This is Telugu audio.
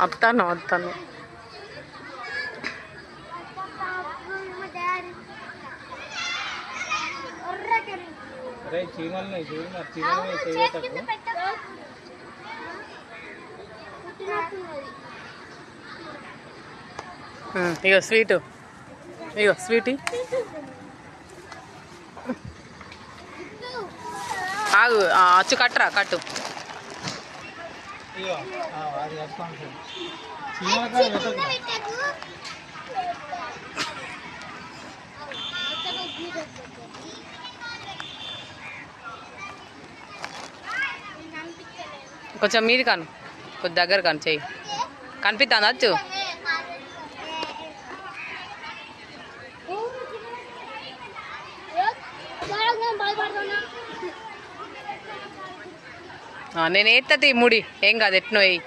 వస్తాను వస్తాను. ఇగో స్వీటు, ఇగో స్వీటీ. ఆగు, అచ్చు కట్టరా, కట్టు. కొంచెం మీది కాను, కొంచెం దగ్గర కాను, చెయ్యి కనిపిస్తుందా అచ్చు? నేను ఎత్తది ముడి, ఏం కాదు, ఎట్నో వేయి.